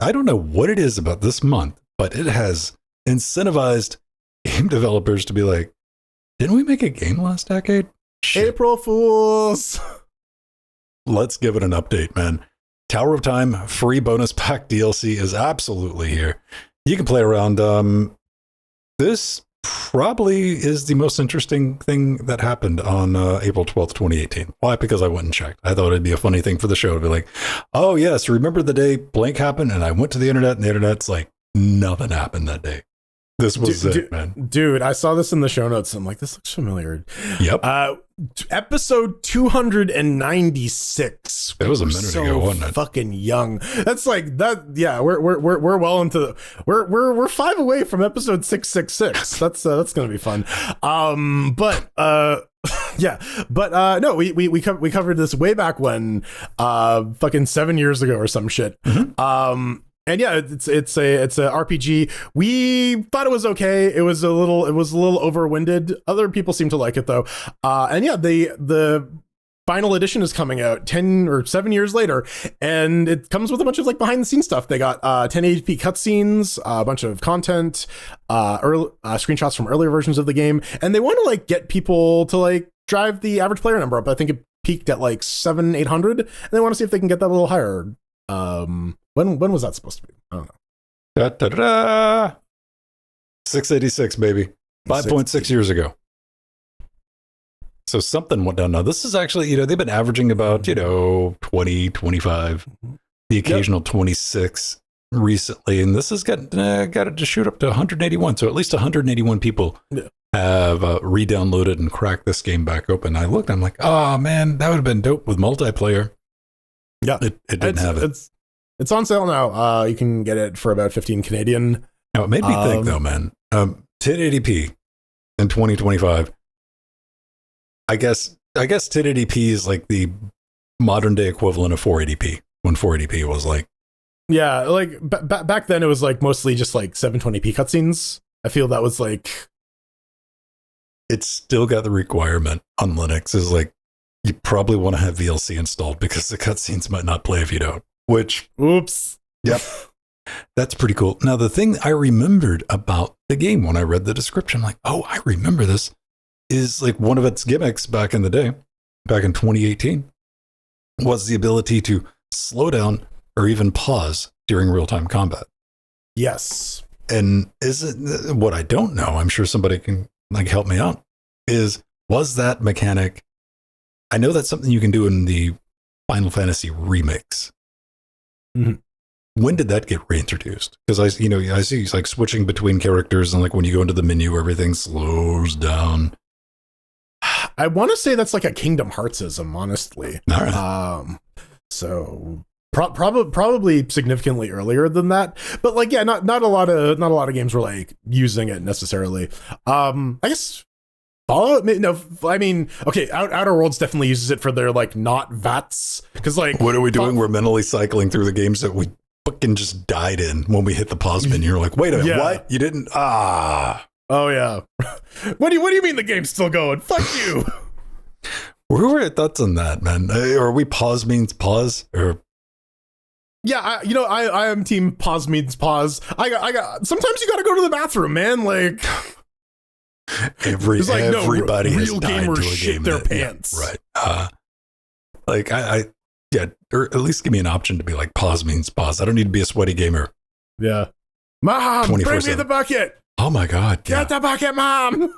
I don't know what it is about this month, but it has incentivized game developers to be like, didn't we make a game last decade? Shit. April Fools. Let's give it an update, man. Tower of Time free bonus pack DLC is absolutely here. You can play around. This probably is the most interesting thing that happened on April 12th, 2018. Why? Because I went and checked. I thought it'd be a funny thing for the show to be like, oh, yes, remember the day blank happened? And I went to the internet, and the internet's like, nothing happened that day. This was it, man. Dude, I saw this in the show notes. I'm like, this looks familiar. Yep. Episode 296. It was a minute ago, wasn't it? Fucking young. That's like that. Yeah, we're well into we're 5 away from episode 666. That's gonna be fun. Yeah, but no, we covered this way back when, fucking 7 years ago or some shit. Mm-hmm. And yeah, it's a RPG. We thought it was okay. It was a little overwinded. Other people seem to like it though. And yeah, the final edition is coming out 10 or 7 years later, and it comes with a bunch of like behind the scenes stuff. They got 1080p cutscenes, a bunch of content, screenshots from earlier versions of the game, and they want to like get people to like drive the average player number up. I think it peaked at like 700-800, and they want to see if they can get that a little higher. When was that supposed to be? I don't know. 686, baby. 5.6 years ago. So something went down. Now, this is actually, they've been averaging about, 20, 25, the occasional 26 recently. And this has got it to shoot up to 181. So at least 181 people have re-downloaded and cracked this game back open. I looked, I'm like, oh, man, that would have been dope with multiplayer. Yeah. It didn't have it. It's on sale now. You can get it for about 15 Canadian. Now, it made me think, though, man. 1080p in 2025. I guess 1080p is like the modern day equivalent of 480p, when 480p was like. Yeah, like back then it was like mostly just like 720p cutscenes. I feel that was like. It's still got the requirement on Linux is like, you probably want to have VLC installed because the cutscenes might not play if you don't. Which, oops. Yep. That's pretty cool. Now, the thing I remembered about the game when I read the description, like, oh, I remember this, is like one of its gimmicks back in the day, back in 2018, was the ability to slow down or even pause during real-time combat. Yes. And is it what I don't know? I'm sure somebody can like help me out. Was that mechanic? I know that's something you can do in the Final Fantasy remix. Mm-hmm. When did that get reintroduced? Because I see like switching between characters, and like when you go into the menu, everything slows down. I want to say that's like a Kingdom Heartsism, honestly. All right. So probably significantly earlier than that, but like yeah, not a lot of games were like using it necessarily. I guess. Fallout? No, I mean, okay, Outer Worlds definitely uses it for their like not VATs, because like, what are we doing? We're mentally cycling through the games that we fucking just died in when we hit the pause menu. You're like, wait a minute, what? You didn't? Oh yeah. What do you mean the game's still going? Fuck you. What were your thoughts on that, man? Are we pause means pause or? Yeah, I am team pause means pause. I got. Sometimes you got to go to the bathroom, man. Like. Everybody has real died gamers to a shit game their that, pants. Yeah, right. Like or at least give me an option to be like pause means pause. I don't need to be a sweaty gamer. Yeah. Mom, bring me the bucket. Oh my God. Get the bucket, Mom.